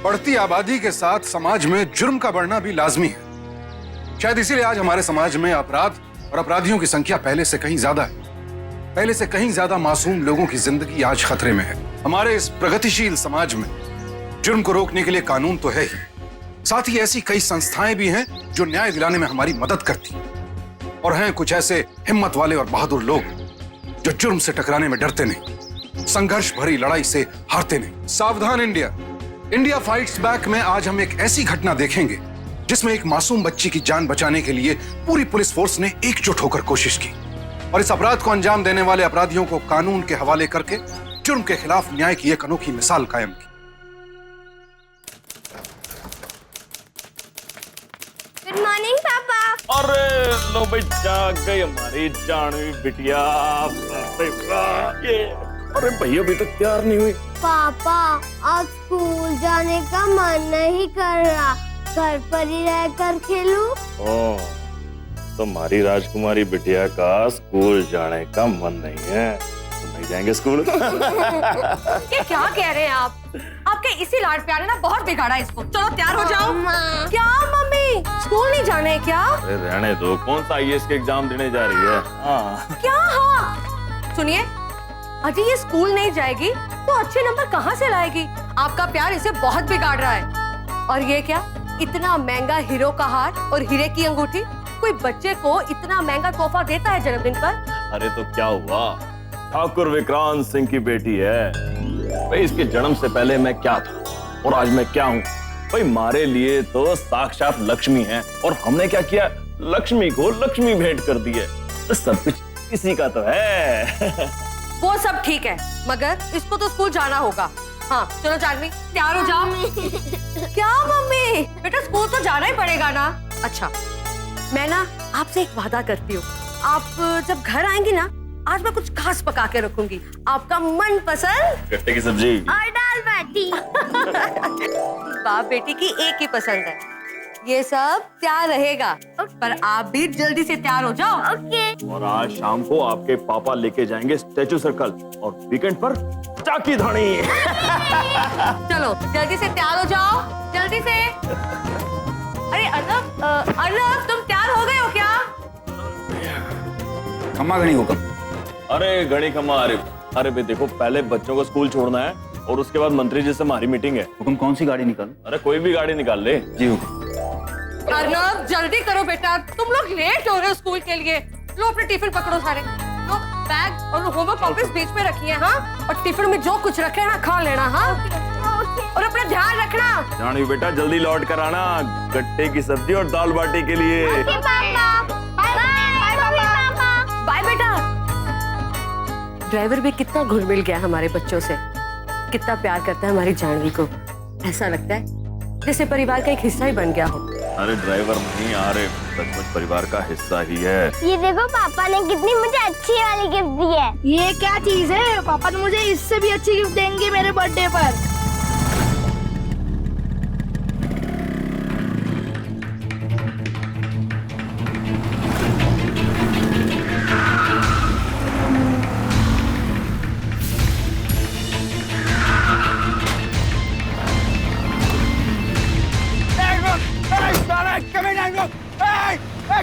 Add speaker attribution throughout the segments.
Speaker 1: बढ़ती आबादी के साथ समाज में जुर्म का बढ़ना भी लाजमी है। शायद इसीलिए आज हमारे समाज में अपराध और अपराधियों की संख्या पहले से कहीं ज्यादा है। पहले से कहीं ज्यादा मासूम लोगों की जिंदगी आज खतरे में है। हमारे इस प्रगतिशील समाज में जुर्म को रोकने के लिए कानून तो है ही, साथ ही ऐसी कई संस्थाएं भी हैं जो न्याय दिलाने में हमारी मदद करती हैं। और हैं कुछ ऐसे हिम्मत वाले और बहादुर लोग जो जुर्म से टकराने में डरते नहीं, संघर्ष भरी लड़ाई से हारते नहीं। सावधान इंडिया, इंडिया फाइट्स बैक में आज हम एक ऐसी घटना देखेंगे जिसमें एक मासूम बच्ची की जान बचाने के लिए पूरी पुलिस फोर्स ने एकजुट होकर कोशिश की और इस अपराध को अंजाम देने वाले अपराधियों को कानून के हवाले करके जुर्म के खिलाफ न्याय की एक अनोखी मिसाल कायम की।
Speaker 2: गुड मॉर्निंग पापा।
Speaker 3: अरे लो भाई, जाग गई हमारी जानवी बिटिया। ये अरे भैया अभी तक तैयार नहीं हुई।
Speaker 2: पापा आज स्कूल जाने का मन नहीं कर रहा, घर पर ही रहकर खेलूं।
Speaker 3: ओह, तुम्हारी राजकुमारी बिटिया का स्कूल जाने का मन नहीं है तो नहीं जाएंगे स्कूल।
Speaker 4: ये क्या कह रहे हैं आप? आपके इसी लाड प्यार ने ना बहुत बिगाड़ा इसको। चलो तैयार हो जाओ। क्या मम्मी, स्कूल नहीं जाना है क्या?
Speaker 3: अरे रहने दो, कौन सा आईएएस के एग्जाम देने जा रही है? हाँ।
Speaker 4: क्या? हाँ सुनिए, अजी ये स्कूल नहीं जाएगी तो अच्छे नंबर कहाँ से लाएगी? आपका प्यार इसे बहुत बिगाड़ रहा है। और ये क्या, इतना महंगा हीरो का हार और हीरे की अंगूठी? कोई बच्चे को इतना महंगा तोहफा देता है जन्मदिन पर?
Speaker 3: अरे तो क्या हुआ, ठाकुर विक्रांत सिंह की बेटी है भाई। इसके जन्म से पहले मैं क्या था और आज मैं क्या हूँ भाई? हमारे लिए तो साक्षात लक्ष्मी है और हमने क्या किया, लक्ष्मी को लक्ष्मी भेंट कर दी है। तो सब कुछ इसी का तो है।
Speaker 4: वो सब ठीक है, मगर इसको तो स्कूल जाना होगा। हाँ चलो जानवी, तैयार हो जाओ। क्या मम्मी, बेटा स्कूल तो जाना ही पड़ेगा ना। अच्छा मैं ना आपसे एक वादा करती हूँ, आप जब घर आएंगी ना, आज मैं कुछ खास पका के रखूंगी, आपका मन पसंद
Speaker 3: गट्टे की सब्जी
Speaker 2: और दाल बाटी।
Speaker 4: बाप बेटी की एक ही पसंद है। ये सब तैयार रहेगा, पर आप भी जल्दी से तैयार हो जाओ।
Speaker 2: ओके।
Speaker 3: और आज शाम को आपके पापा लेके जाएंगे स्टैचू सर्कल और वीकेंड पर चाकी धानी।
Speaker 4: चलो जल्दी से तैयार हो जाओ, जल्दी से। अरे अर्नब, अर्नब तुम तैयार हो गए हो क्या?
Speaker 1: खम्मा घनी हुक्म।
Speaker 3: अरे घड़ी खम्मा। अरे भाई देखो, पहले बच्चों को स्कूल छोड़ना है और उसके बाद मंत्री जी से हमारी मीटिंग है।
Speaker 5: हुक्म, कौन सी गाड़ी निकालूं?
Speaker 3: अरे कोई भी गाड़ी निकाल ले।
Speaker 5: जी हुक्म।
Speaker 4: अर्नब जल्दी करो बेटा, तुम लोग लेट हो रहे हो स्कूल के लिए। लो अपने टिफिन पकड़ो सारे, लो बैग और होमवर्क कॉपीज बीच में रखी है। हाँ, और टिफिन में जो कुछ रखे ना खा लेना। हाँ और अपना ध्यान रखना।
Speaker 3: जानी बेटा जल्दी लौट कर आना गट्टे की सब्जी और दाल बाटी के लिए।
Speaker 4: बाय बेटा। ड्राइवर भी कितना घुल मिल गया हमारे बच्चों से, कितना प्यार करता है हमारी जानवी को। ऐसा लगता है जैसे परिवार का एक हिस्सा ही बन गया हो।
Speaker 3: अरे ड्राइवर नहीं, आ रहे सचमुच परिवार का हिस्सा ही है।
Speaker 2: ये देखो पापा ने कितनी मुझे अच्छी वाली गिफ्ट दी है।
Speaker 6: ये क्या चीज है? पापा तो मुझे इससे भी अच्छी गिफ्ट देंगे मेरे बर्थडे पर।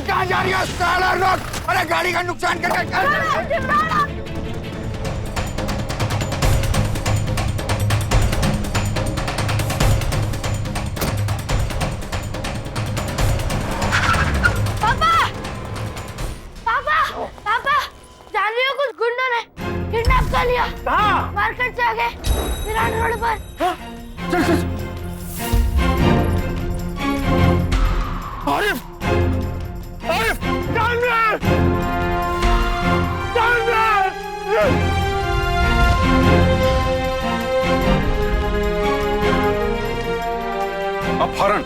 Speaker 7: कहाँ जा रही है साला रोक? अरे गाड़ी का नुकसान करके
Speaker 2: पापा, पापा, पापा, जानवी को कुछ गुंडों ने किडनैप कर लिया।
Speaker 7: कहाँ?
Speaker 2: मार्केट से आगे विराट रोड पर।
Speaker 7: चल चल। अरे
Speaker 1: अपहरण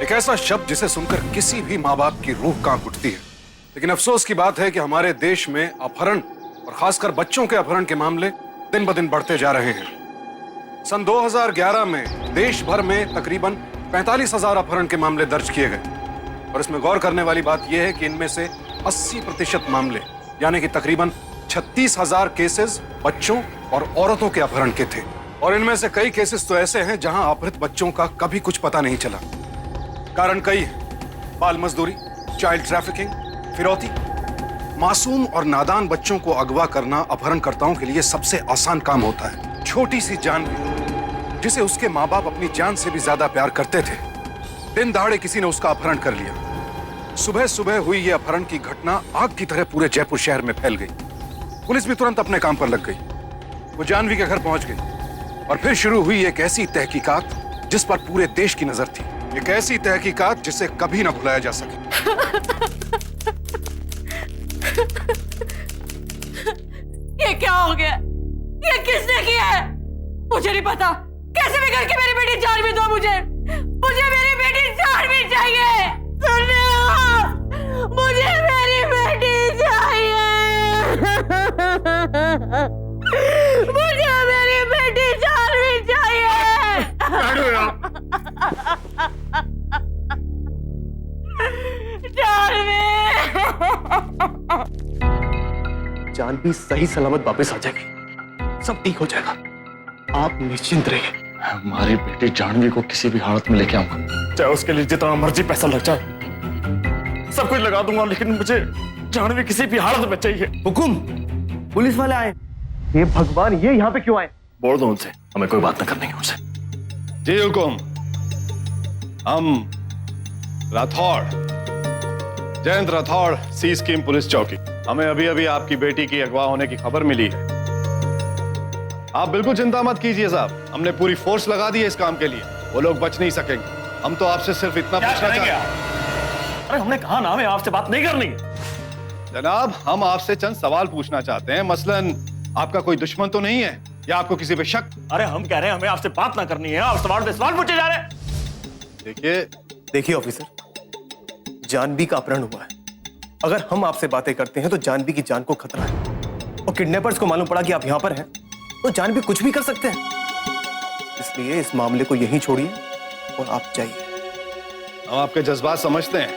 Speaker 1: एक ऐसा शब्द जिसे सुनकर किसी भी माँ बाप की रूह कांप उठती है। लेकिन अफसोस की बात है कि हमारे देश में अपहरण और खासकर बच्चों के अपहरण के मामले दिन ब दिन बढ़ते जा रहे हैं। सन 2011 में देश भर में तकरीबन 45,000 अपहरण के मामले दर्ज किए गए और इसमें गौर करने वाली बात यह है कि इनमें से 80% मामले यानी कि तकरीबन 36,000 केसेस बच्चों और औरतों के अपहरण के थे और इनमें से कई केसेस तो ऐसे हैं जहां अपहृत बच्चों का कभी कुछ पता नहीं चला। कारण कई हैं। बाल मजदूरी, चाइल्ड ट्रैफिकिंग, फिरौती। मासूम और नादान बच्चों को अगवा करना अपहरणकर्ताओं के लिए सबसे आसान काम होता है। छोटी सी जान जिसे उसके माँ बाप अपनी जान से भी ज्यादा प्यार करते थे, दिन दहाड़े किसी ने उसका अपहरण कर लिया। सुबह सुबह हुई यह अपहरण की घटना आग की तरह पूरे जयपुर शहर में फैल गई। पुलिस भी तुरंत अपने काम पर लग गई। वो जानवी के घर पहुंच गई और फिर शुरू हुई एक ऐसी तहकीकात जिस पर पूरे देश की नजर थी। एक ऐसी तहकीकात जिसे कभी ना भुलाया जा सके।
Speaker 4: ये क्या हो गया? ये किसने किया है? मुझे नहीं पता। कैसे भी करके मेरी बेटी जानवी दो मुझे। मुझे मेरी बेटी जानवी चाहिए। सुन लो, मुझे मेरी बेटी चाहिए। मुझे मेरी बेटी जानवी चाहिए।
Speaker 5: जानवी सही सलामत वापस आ जाएगी, सब ठीक हो जाएगा, आप निश्चिंत रहिए।
Speaker 3: हमारी बेटी जानवी को किसी भी हालत में लेके आऊंगा, चाहे उसके लिए जितना मर्जी पैसा लग जाए, सब कुछ लगा दूंगा, लेकिन मुझे जानवी किसी भी हालत में चाहिए।
Speaker 5: हुकुम, पुलिस वाले आए। ये भगवान, ये यहाँ पे क्यों आए?
Speaker 3: बोल दो उनसे, हमें कोई बात न करनी है उनसे।
Speaker 8: जी हुकुम। हम राठौड़, जयंत राठौड़, सी स्कीम पुलिस चौकी। हमें अभी अभी आपकी बेटी की अगवा होने की खबर मिली है। आप बिल्कुल चिंता मत कीजिए साहब, हमने पूरी फोर्स लगा दी है इस काम के लिए। वो लोग बच नहीं सकेंगे। हम तो आपसे सिर्फ इतना पूछना चाहते हैं।
Speaker 3: अरे हमने कहा ना, हमें आपसे बात नहीं करनी है।
Speaker 8: जनाब, हम आपसे चंद सवाल पूछना चाहते हैं। मसलन आपका कोई दुश्मन तो नहीं है या आपको किसी पे शक?
Speaker 3: अरे हम कह रहे हैं हमें आपसे बात ना करनी है, आप सवाल पे सवाल पूछे जा रहे हैं।
Speaker 5: देखिए ऑफिसर, जानवी का अपहरण हुआ है। अगर हम आपसे बातें करते हैं तो जानवी की जान को खतरा है, और किडनैपर्स को मालूम पड़ा कि आप यहां पर हैं तो जानवी कुछ भी कर सकते हैं। इसलिए इस मामले को यहीं छोड़िए और आप जाइए।
Speaker 8: हम आपके जज्बात समझते हैं,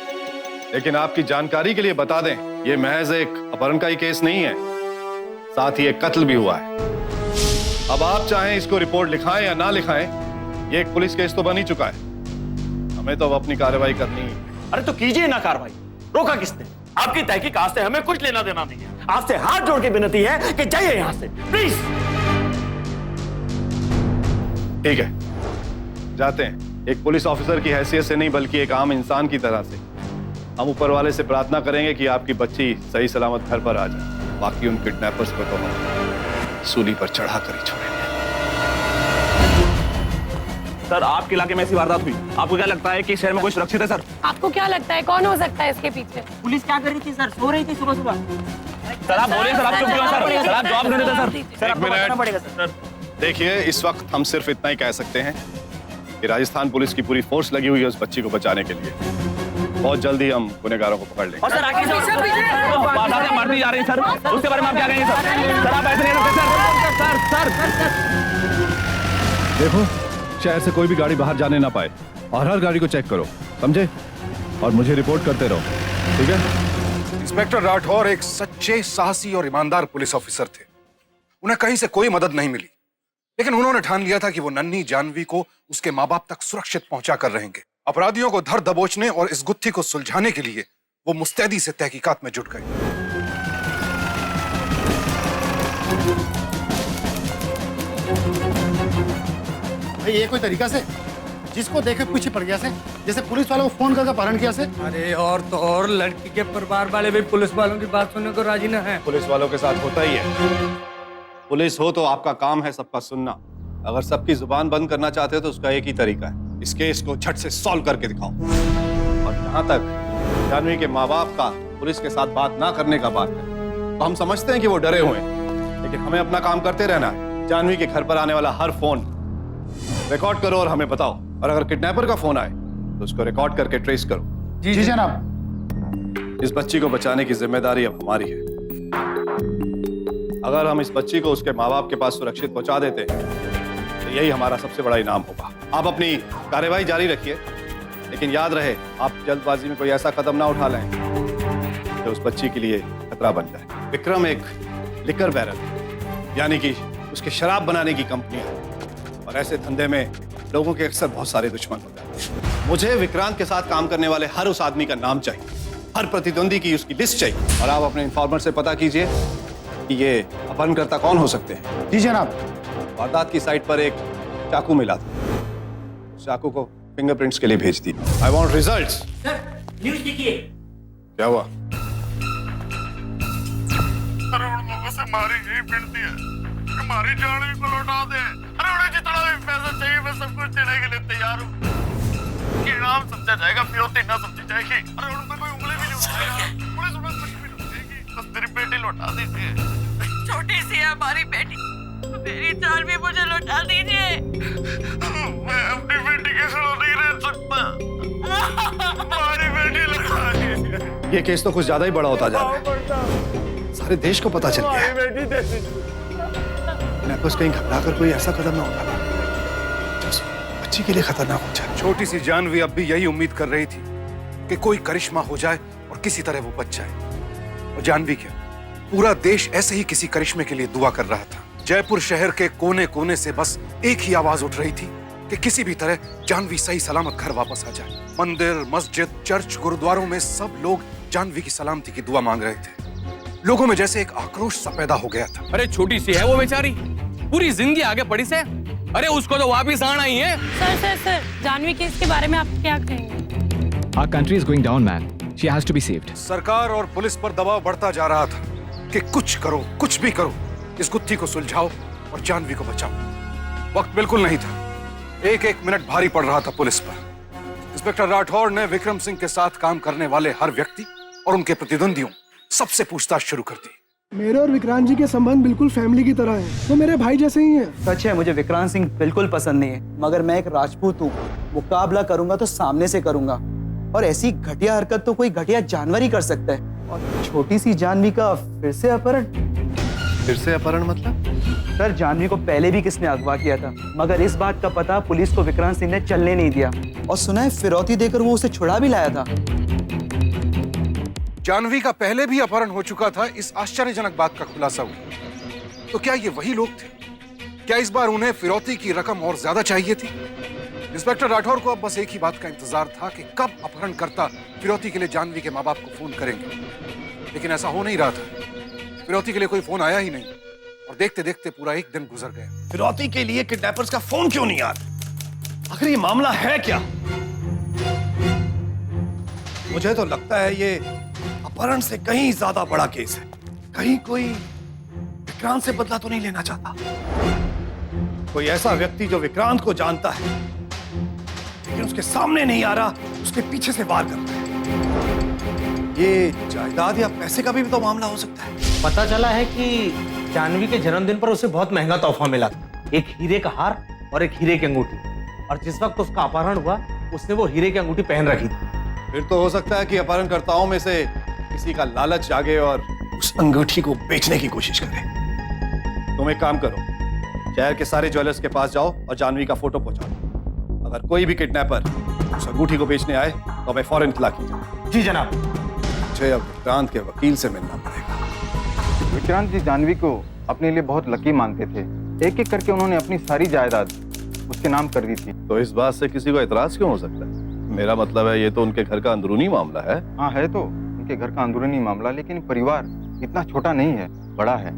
Speaker 8: लेकिन आपकी जानकारी के लिए बता दें, यह महज एक अपहरण का ही केस नहीं है, साथ ही एक कत्ल भी हुआ है। अब आप चाहें इसको रिपोर्ट लिखाएं या ना लिखाएं, ये एक पुलिस केस तो बन ही चुका है। हमें तो अब अपनी कार्रवाई करनी है।
Speaker 3: अरे तो कीजिए ना कार्रवाई, रोका किसने? आपकी तहकीकात से हमें कुछ लेना देना नहीं है। आपसे हाथ जोड़ के विनती है कि जाइए यहां से, प्लीज।
Speaker 8: ठीक है, जाते हैं। एक पुलिस ऑफिसर की हैसियत से नहीं, बल्कि एक आम इंसान की तरह से हम ऊपर वाले से प्रार्थना करेंगे कि आपकी बच्ची सही सलामत घर पर आ जाए। बाकी उन किडनैपर्स को तो हम सूली पर चढ़ा कर ही छोड़ेंगे।
Speaker 3: सर, आपके इलाके में ऐसी वारदात हुई, आपको क्या लगता है कि शहर में कोई सुरक्षित है? सर,
Speaker 9: आपको क्या लगता है कौन हो सकता है इसके पीछे?
Speaker 10: पुलिस क्या कर रही थी सर? सो रही थी सुबह सुबह।
Speaker 3: सर आप बोलिए सर, आप चुप क्यों हैं सर? सर आप जवाब नहीं देते सर।
Speaker 8: एक मिनट, देखिए, इस वक्त हम सिर्फ इतना ही कह सकते हैं कि राजस्थान पुलिस की पूरी फोर्स लगी हुई है उस बच्ची को बचाने के लिए। बहुत जल्दी हम गुनहगारों को पकड़ लेंगे।
Speaker 3: और सर आगे बाधाएं मारती जा रही सर, उसके बारे में आप क्या कहेंगे सर? सर आप ऐसे नहीं कर सकते सर।
Speaker 11: देखो, शहर से कोई भी गाड़ी बाहर जाने ना पाए और हर गाड़ी को चेक करो, समझे? और मुझे रिपोर्ट करते रहो, ठीक है?
Speaker 1: इंस्पेक्टर राठौर एक सच्चे, साहसी और ईमानदार पुलिस ऑफिसर थे। उन्हें कहीं से कोई मदद नहीं मिली, लेकिन उन्होंने ठान लिया था कि वो नन्ही जानवी को उसके माँ बाप तक सुरक्षित पहुंचा कर रहेंगे। अपराधियों को धर दबोचने और इस गुत्थी को सुलझाने के लिए वो मुस्तैदी से तहकीकात में जुट गए।
Speaker 7: ये कोई तरीका से जिसको देखे पीछे पड़ गया से, जैसे पुलिस वालों को फोन करके अपहरण किया से।
Speaker 10: अरे और तो और, लड़की के परिवार वाले भी पुलिस वालों की बात सुनने को राजी न है।
Speaker 8: पुलिस वालों के साथ होता ही है। पुलिस हो तो आपका काम है सबका सुनना। अगर सबकी जुबान बंद करना चाहते हो तो उसका एक ही तरीका है, इस केस को झट से सॉल्व करके दिखाओ। और जहां तक जानवी के माँ बाप का पुलिस के साथ बात ना करने का बात है, तो हम समझते हैं कि वो डरे हुए हैं, लेकिन हमें अपना काम करते रहना है। जानवी के घर पर आने वाला हर फोन रिकॉर्ड करो और हमें बताओ, और अगर किडनैपर का फोन आए तो उसको रिकॉर्ड करके ट्रेस करो।
Speaker 7: जी जनाब।
Speaker 8: इस बच्ची को बचाने की जिम्मेदारी अब हमारी है। अगर हम इस बच्ची को उसके माँ बाप के पास सुरक्षित पहुंचा देते हैं तो यही हमारा सबसे बड़ा इनाम होगा। आप अपनी कार्यवाही जारी रखिए, लेकिन याद रहे आप जल्दबाजी में कोई ऐसा कदम ना उठा लें जो उस बच्ची के लिए खतरा बन जाए। विक्रम एक लिकर बैरल, यानी कि उसके शराब बनाने की कंपनी है, और ऐसे धंधे में लोगों के अक्सर बहुत सारे दुश्मन होते हैं। मुझे विक्रांत के साथ काम करने वाले हर उस आदमी का नाम चाहिए, हर प्रतिद्वंदी की उसकी लिस्ट चाहिए। और आप अपने इन्फॉर्मर से पता कीजिए कि ये अपहरणकर्ता कौन हो सकते हैं।
Speaker 7: जी जनाब।
Speaker 8: वारदात की साइट पर एक चाकू मिला था, उस चाकू को फिंगरप्रिंट्स के लिए भेज दी। I want results.
Speaker 10: न्यूज़ देखिए।
Speaker 8: क्या हुआ?
Speaker 1: हमारी यही विनती है, हमारी जान को लौटा दे। अरे उन्हें जितना भी पैसा चाहिए मैं सब कुछ देने के लिए तैयार हूँ। ये नाम समझा जाएगा, फिरौती ना समझी जाएगी। अरे उन पर कोई उंगली भी नहीं उठाएगा, पुलिस उन पर कुछ भी नहीं उठाएगी। बस तेरी बेटी लौटा दीजिए।
Speaker 4: छोटी सी है हमारी बेटी, मेरी जान भी मुझे लौटा दीजिए।
Speaker 1: मैं अपनी बेटी के साथ नहीं रह सकता। हमारी बेटी लौटा दीजिए।
Speaker 8: ये केस तो कुछ ज्यादा ही बड़ा होता जा रहा है, सारे देश को पता चल गया है। नेपर्स कहीं घबरा कर कोई ऐसा कदम ना उठाना जो उस बच्ची के लिए खतरनाक हो जाए।
Speaker 1: छोटी सी जानवी अब भी यही उम्मीद कर रही थी कि कोई करिश्मा हो जाए और किसी तरह वो बच जाए। और जानवी क्या, पूरा देश ऐसे ही किसी करिश्मे के लिए दुआ कर रहा था। जयपुर शहर के कोने कोने से बस एक ही आवाज उठ रही थी कि किसी भी तरह जानवी सही सलामत घर वापस आ जाए। मंदिर, मस्जिद, चर्च, गुरुद्वारों में सब लोग जानवी की सलामती की दुआ मांग रहे थे। लोगों में जैसे एक आक्रोश सा पैदा हो गया था।
Speaker 10: अरे छोटी सी है वो बेचारी, पूरी जिंदगी आगे पड़ी से। अरे उसको तो वापिस आना ही है।
Speaker 9: सर जानवी केस के बारे में आप क्या कहेंगे?
Speaker 11: Our country is going down, man. She has to be saved.
Speaker 1: सरकार और पुलिस पर दबाव बढ़ता जा रहा था कि कुछ करो, कुछ भी करो, इस गुत्थी को सुलझाओ और जानवी को बचाओ। वक्त बिल्कुल नहीं था, एक एक मिनट भारी पड़ रहा था पुलिस पर। इंस्पेक्टर राठौड़ ने विक्रम सिंह के साथ काम करने वाले हर व्यक्ति और उनके प्रतिद्वंदियों सबसे पूछताछ शुरू कर दी।
Speaker 12: मेरे और विक्रांत जी के संबंध बिल्कुल फैमिली की तरह हैं। वो मेरे भाई जैसे ही हैं।
Speaker 13: सच है, मुझे विक्रांत सिंह बिल्कुल पसंद नहीं है, मगर मैं एक राजपूत हूँ, मुकाबला करूंगा तो सामने से करूंगा। और ऐसी घटिया हरकत तो कोई घटिया जानवर ही कर सकता है। और छोटी सी जानवी का फिर से अपहरण।
Speaker 8: फिर से अपहरण मतलब?
Speaker 13: सर, जानवी को पहले भी किसने अगवा किया था, मगर इस बात का पता पुलिस को विक्रांत सिंह ने चलने नहीं दिया। और सुना है फिरौती देकर वो उसे छुड़ा भी लाया था।
Speaker 1: जानवी का पहले भी अपहरण हो चुका था, इस आश्चर्यजनक बात का खुलासा हुआ। तो क्या ये वही लोग थे? क्या इस बार उन्हें फिरौती की रकम और ज्यादा चाहिए थी? इंस्पेक्टर राठौर को अब बस एक ही बात का इंतजार था कि कब अपहरणकर्ता फिरौती के लिए जानवी के माँ बाप को फोन करेंगे। लेकिन ऐसा हो नहीं रहा था। फिरौती के लिए कोई फोन आया ही नहीं और देखते देखते पूरा एक दिन गुजर गया।
Speaker 8: फिरौती के लिए किडनैपर्स का फोन क्यों नहीं आता? आखिर ये मामला है क्या? मुझे तो लगता है ये अपहरण से कहीं ज्यादा बड़ा केस है। कहीं कोई विक्रांत से बदला तो नहीं लेना चाहता। कोई ऐसा व्यक्ति जो विक्रांत को जानता है लेकिन उसके सामने नहीं आ रहा, उसके पीछे से वार करता है। ये जायदाद या पैसे का भी तो मामला हो सकता है।
Speaker 10: पता चला है कि जानवी के जन्मदिन पर उसे बहुत महंगा तोहफा मिला, एक हीरे का हार और एक हीरे की अंगूठी। और जिस वक्त उसका अपहरण हुआ उसने वो हीरे की अंगूठी पहन रखी थी।
Speaker 8: फिर तो हो सकता है कि अपहरणकर्ताओं में से किसी का लालच जागे और उस अंगूठी को बेचने की कोशिश करे। तुम एक काम करो, शहर के सारे ज्वेलर्स के पास जाओ और जानवी का फोटो पहुंचाओ। अगर कोई भी किडनैपर उस अंगूठी को बेचने आए तो हमें फौरन इत्तला कीजिए।
Speaker 10: जी जनाब।
Speaker 8: मुझे अब विक्रांत के वकील से मिलना पड़ेगा।
Speaker 14: विक्रांत जी जानवी को अपने लिए बहुत लकी मानते थे। एक एक करके उन्होंने अपनी सारी जायदाद उसके नाम कर दी थी।
Speaker 11: तो इस बात से किसी को एतराज क्यों हो सकता है? मेरा मतलब है ये तो उनके घर का अंदरूनी मामला है।
Speaker 14: हाँ है तो उनके घर का अंदरूनी मामला, लेकिन परिवार इतना छोटा नहीं है, बड़ा है।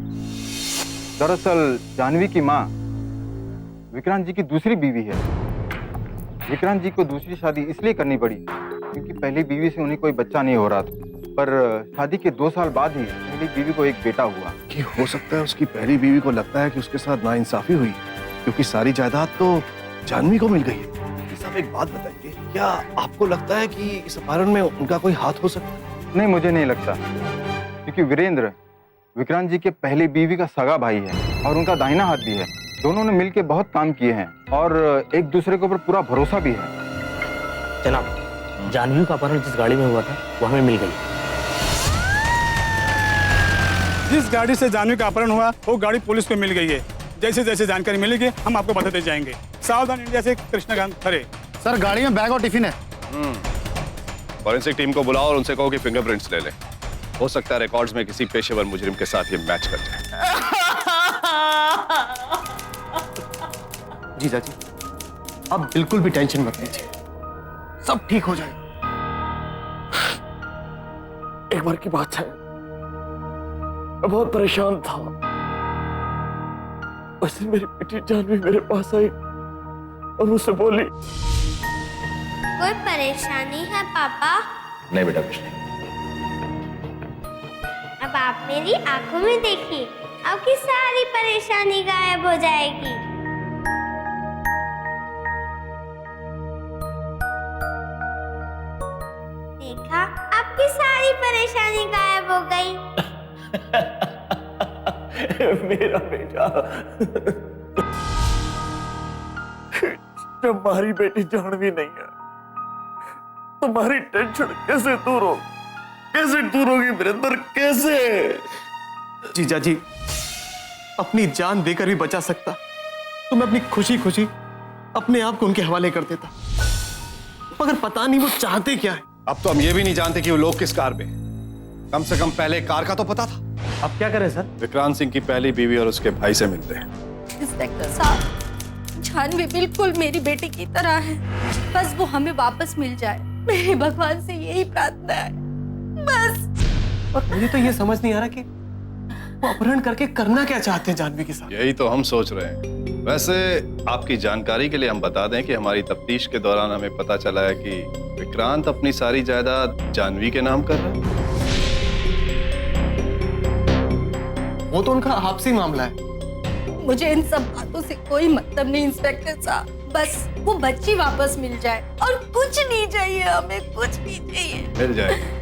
Speaker 14: दरअसल जानवी की माँ विक्रांत जी की दूसरी बीवी है। विक्रांत जी को दूसरी शादी इसलिए करनी पड़ी क्योंकि पहली बीवी से उन्हें कोई बच्चा नहीं हो रहा था। पर शादी के 2 साल बाद ही पहली बीवी को एक बेटा हुआ।
Speaker 8: कि हो सकता है उसकी पहली बीवी को लगता है कि उसके साथ नाइंसाफी हुई, क्योंकि सारी जायदाद तो जानवी को मिल गई है। साहब एक बात बताइए, क्या आपको लगता है कि इस अपहरण में उनका कोई हाथ हो सकता है?
Speaker 14: नहीं, मुझे नहीं लगता, क्योंकि वीरेंद्र विक्रांत जी के पहले बीवी का सगा भाई है और उनका दाहिना हाथ भी है। दोनों ने मिलकर बहुत काम किए हैं और एक दूसरे के ऊपर पूरा भरोसा भी है।
Speaker 10: जनाब, जानवी का अपहरण जिस गाड़ी में हुआ था वो हमें मिल गई।
Speaker 12: जिस गाड़ी से जानवी का अपहरण हुआ वो गाड़ी पुलिस को मिल गई है। जैसे जैसे जानकारी मिलेगी हम आपको बताते जाएंगे। सावधान इंडिया से कृष्णकांत खरे।
Speaker 7: सर, गाड़ी में बैग और टिफिन है।
Speaker 8: फॉरेंसिक टीम को बुलाओ और उनसे कहो कि फिंगरप्रिंट्स ले ले। हो सकता है रिकॉर्ड्स में किसी पेशेवर मुजरिम के साथ ये मैच कर जाए।
Speaker 5: जीजा जी, आप बिल्कुल भी टेंशन मत लीजिए, सब ठीक हो जाएगा।
Speaker 3: एक बार की बात है, मैं बहुत परेशान था। उस दिन मेरी बेटी जानवी मेरे पास आई और मुझसे बोली,
Speaker 2: कोई परेशानी है पापा?
Speaker 3: नहीं बेटा, कुछ नहीं।
Speaker 2: अब आप मेरी आंखों में देखिए, आपकी सारी परेशानी गायब हो जाएगी। देखा, आपकी सारी परेशानी गायब हो गई।
Speaker 3: मेरा बेटा, तुम्हारी बेटी जानवी नहीं है, तुम्हारी टेंशन कैसे दूर हो, कैसे दूर होगी वीरेंद्र, कैसे?
Speaker 5: जीजा जी, अपनी जान देकर भी बचा सकता तो मैं अपनी खुशी खुशी अपने आप को उनके हवाले कर देता, मगर पता नहीं वो चाहते क्या है।
Speaker 8: अब तो हम ये भी नहीं जानते कि वो लोग किस कार में, कम से कम पहले कार का तो पता था।
Speaker 10: अब क्या करें सर?
Speaker 8: विक्रांत सिंह की पहली बीवी और उसके भाई से मिलते हैं।
Speaker 9: इंस्पेक्टर साहब, जानवी बिल्कुल मेरी बेटी की तरह है, बस वो हमें वापस मिल जाए, मेरे भगवान से यही प्रार्थना है बस।
Speaker 5: और मुझे तो ये समझ नहीं आ रहा कि वो अपहरण करके करना क्या चाहते हैं जानवी के साथ।
Speaker 8: यही तो हम सोच रहे हैं। वैसे आपकी जानकारी के लिए हम बता दें कि हमारी तफ्तीश के दौरान हमें पता चला है कि विक्रांत अपनी सारी जायदाद जानवी के नाम कर रहा है।
Speaker 5: वो तो उनका आपसी मामला है।
Speaker 9: मुझे इन सब बातों से कोई मतलब नहीं इंस्पेक्टर साहब, बस वो बच्ची वापस मिल जाए और कुछ नहीं चाहिए, हमें कुछ नहीं चाहिए।
Speaker 8: मिल जाएगी।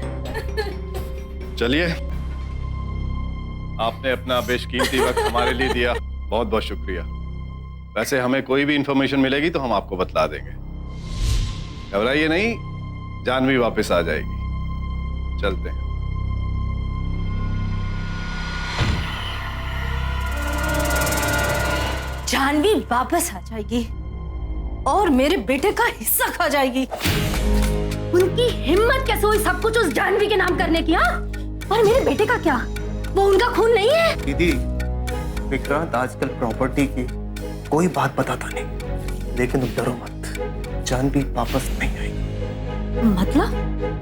Speaker 8: चलिए, आपने अपना बेशकीमती वक्त हमारे लिए दिया, बहुत बहुत शुक्रिया। वैसे हमें कोई भी इंफॉर्मेशन मिलेगी तो हम आपको बतला देंगे, घबराइए नहीं, जानवी वापस आ जाएगी। चलते हैं।
Speaker 9: जानवी वापस आ जाएगी और मेरे बेटे का हिस्सा खा जाएगी। उनकी हिम्मत कैसे हुई सब कुछ उस जानवी के नाम करने की? हाँ, और मेरे बेटे का क्या, वो उनका खून नहीं है?
Speaker 5: दीदी, विक्रांत आजकल प्रॉपर्टी की कोई बात बताता नहीं, लेकिन तुम डरो मत, जानवी वापस नहीं आएगी।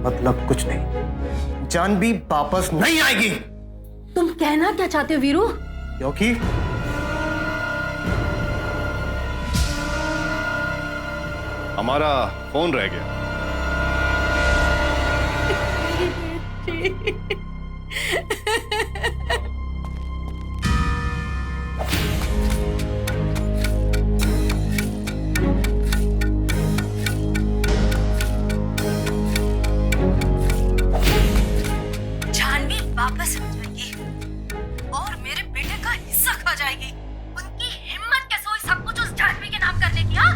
Speaker 5: मतलब कुछ नहीं, जानवी वापस नहीं आएगी।
Speaker 9: तुम कहना क्या चाहते हो वीरू?
Speaker 5: क्योंकि
Speaker 8: हमारा फोन रह गया।
Speaker 9: जानवी वापस आ जाएगी और मेरे बेटे का हिस्सा खा जाएगी। उनकी हिम्मत कैसे हुई सब कुछ उस जानवी के नाम करने की? हाँ,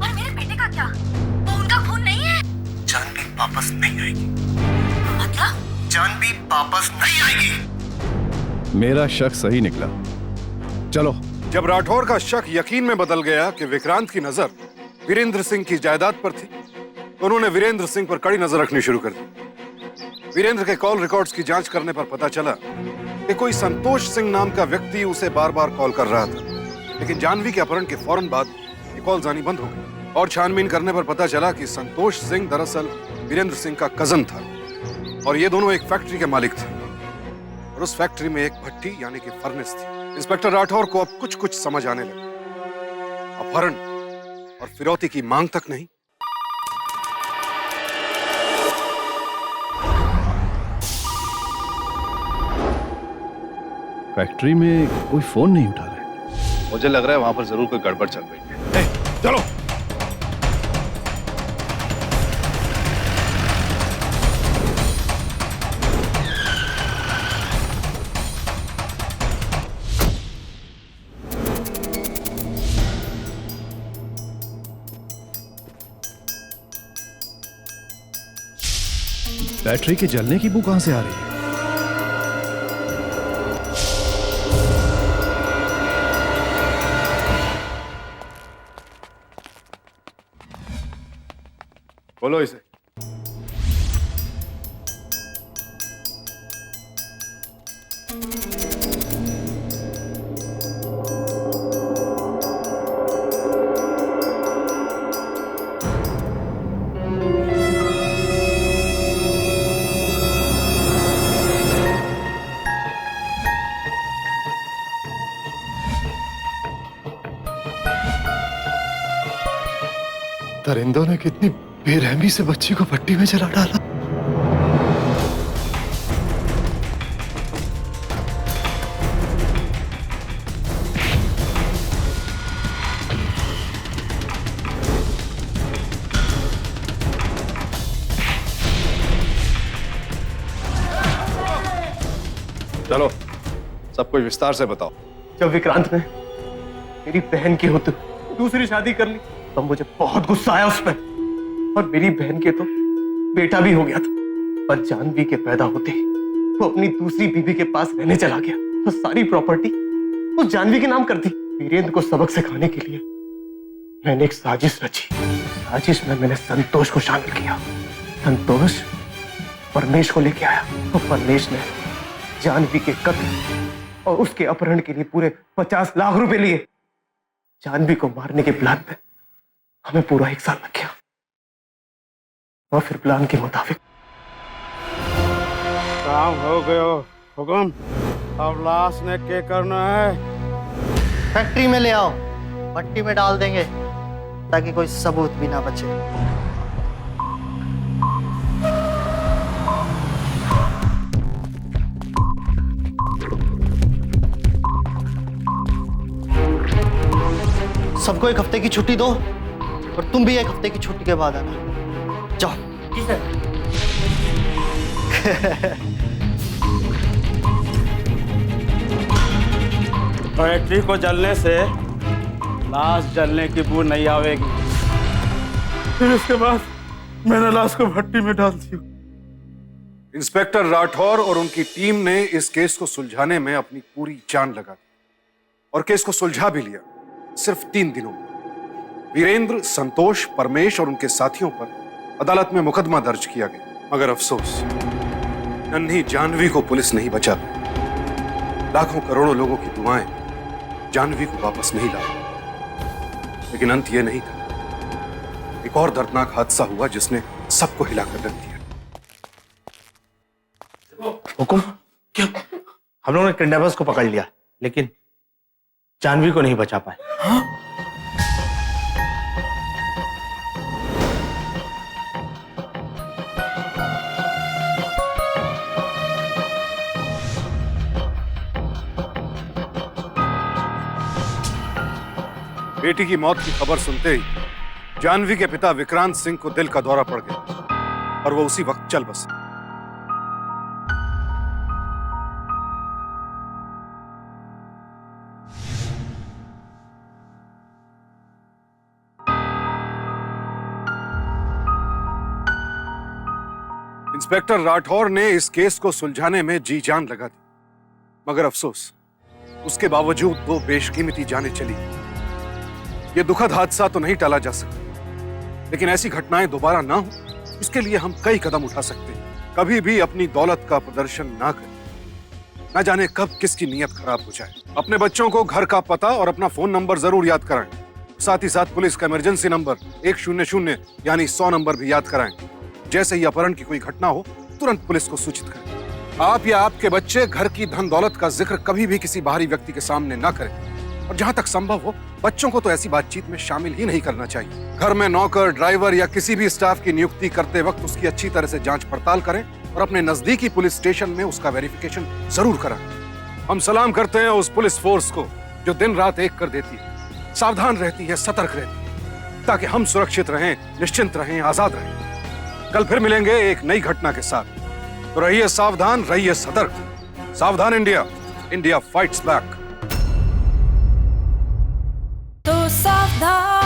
Speaker 9: और मेरे बेटे का क्या, वो उनका खून नहीं है?
Speaker 5: जानवी वापस नहीं आएगी।
Speaker 9: जानवी
Speaker 5: वापस नहीं आएगी।
Speaker 11: मेरा शक सही निकला। चलो।
Speaker 1: जब राठौर का शक यकीन में बदल गया कि विक्रांत की नजर वीरेंद्र सिंह की जायदाद पर थी, तो उन्होंने वीरेंद्र सिंह पर कड़ी नजर रखनी शुरू कर दी। वीरेंद्र के कॉल रिकॉर्ड्स की जांच करने पर पता चला कि कोई संतोष सिंह नाम का व्यक्ति उसे बार बार कॉल कर रहा था, लेकिन जानवी के अपहरण के फौरन बाद ये कॉल्स आनी बंद हो गई। और छानबीन करने पर पता चला कि संतोष सिंह दरअसल वीरेंद्र सिंह का कजन था और ये दोनों एक फैक्ट्री के मालिक थे और उस फैक्ट्री में एक भट्टी यानी कि फर्नेस थी। इंस्पेक्टर राठौर को अब कुछ कुछ समझ आने लगा। अपहरण और फिरौती की मांग तक नहीं,
Speaker 11: फैक्ट्री में कोई फोन नहीं उठा रहा है।
Speaker 8: मुझे लग रहा है वहां पर जरूर कोई गड़बड़ चल रही है। चलो।
Speaker 11: बैटरी के जलने की बू कहां से आ रही है?
Speaker 8: बोलो इसे।
Speaker 7: दरिंदों ने कितनी बेरहमी से बच्ची को भट्टी में जला डाला।
Speaker 8: चलो सब कुछ विस्तार से बताओ।
Speaker 5: जब विक्रांत ने मेरी बहन की होते दूसरी शादी कर ली तो मुझे बहुत गुस्सा आया उस पर, और मेरी बहन के तो बेटा भी हो गया था। पर जानवी के पैदा होते ही वो अपनी दूसरी बीवी के पास रहने चला गया तो सारी प्रॉपर्टी उस जानवी के नाम कर दी। वीरेंद्र को सबक सिखाने के लिए मैंने एक साजिश रची। साजिश में मैंने संतोष को शामिल किया। संतोष परमेश को लेके आया तो परमेश ने जानवी के कत्ल और उसके अपहरण के लिए पूरे 50 लाख रुपए लिए। जानवी को मारने के प्लान में हमें पूरा 1 साल लग गया और फिर प्लान के मुताबिक
Speaker 12: काम हो गयो हुकुम। अब लाश ने क्या करना है?
Speaker 15: फैक्ट्री में ले आओ, भट्टी में डाल देंगे ताकि कोई सबूत भी ना बचे। सबको 1 हफ्ते की छुट्टी दो और तुम भी 1 हफ्ते की छुट्टी के बाद आना। जाओ। जी सर।
Speaker 12: फैक्ट्री को जलने से लाश जलने की बू नहीं आवेगी। फिर उसके बाद मैंने लाश को भट्टी में डाल दी।
Speaker 1: इंस्पेक्टर राठौर और उनकी टीम ने इस केस को सुलझाने में अपनी पूरी जान लगा दी और केस को सुलझा भी लिया सिर्फ 3 दिनों में। वीरेंद्र, संतोष, परमेश और उनके साथियों पर अदालत में मुकदमा दर्ज किया गया। मगर अफसोस, नन्ही जानवी को पुलिस नहीं बचा पाई। लाखों करोड़ों लोगों की दुआएं जानवी को वापस नहीं ला पाई। लेकिन अंत यह नहीं था। एक और दर्दनाक हादसा हुआ जिसने सबको हिलाकर रख दिया।
Speaker 10: हुकुम, क्या? हम लोगों ने किडनैपर्स को पकड़ लिया लेकिन जानवी को नहीं बचा पाए। हाँ?
Speaker 1: बेटी की मौत की खबर सुनते ही जानवी के पिता विक्रांत सिंह को दिल का दौरा पड़ गया और वो उसी वक्त चल बसे। इंस्पेक्टर राठौर ने इस केस को सुलझाने में जी जान लगा दी, मगर अफसोस, उसके बावजूद 2 बेशकीमती जानें चली। यह दुखद हादसा तो नहीं टाला जा सकता, लेकिन ऐसी घटनाएं दोबारा ना हो, इसके लिए हम कई कदम उठा सकते हैं। कभी भी अपनी दौलत का प्रदर्शन ना करें। ना जाने कब किसकी नीयत खराब हो जाए। अपने बच्चों को घर का पता और अपना फोन नंबर जरूर याद कराएं। साथ ही साथ पुलिस का इमरजेंसी नंबर 100 यानी 100 नंबर भी याद कराएं। जैसे ही अपहरण की कोई घटना हो, तुरंत पुलिस को सूचित करें। आप या आपके बच्चे घर की धन दौलत का जिक्र कभी भी किसी बाहरी व्यक्ति के सामने ना करें और जहां तक संभव हो, बच्चों को तो ऐसी बातचीत में शामिल ही नहीं करना चाहिए। घर में नौकर, ड्राइवर या किसी भी स्टाफ की नियुक्ति करते वक्त उसकी अच्छी तरह से जांच पड़ताल करें और अपने नजदीकी पुलिस स्टेशन में उसका वेरिफिकेशन जरूर कराएं। हम सलाम करते हैं उस पुलिस फोर्स को जो दिन रात एक कर देती है, सावधान रहती है, सतर्क रहती है, ताकि हम सुरक्षित रहें, निश्चिंत रहें, आजाद रहें। कल फिर मिलेंगे एक नई घटना के साथ। तो रहिए सावधान, रहिए सतर्क। सावधान इंडिया, इंडिया फाइट्स बैक।
Speaker 9: तो सावधान।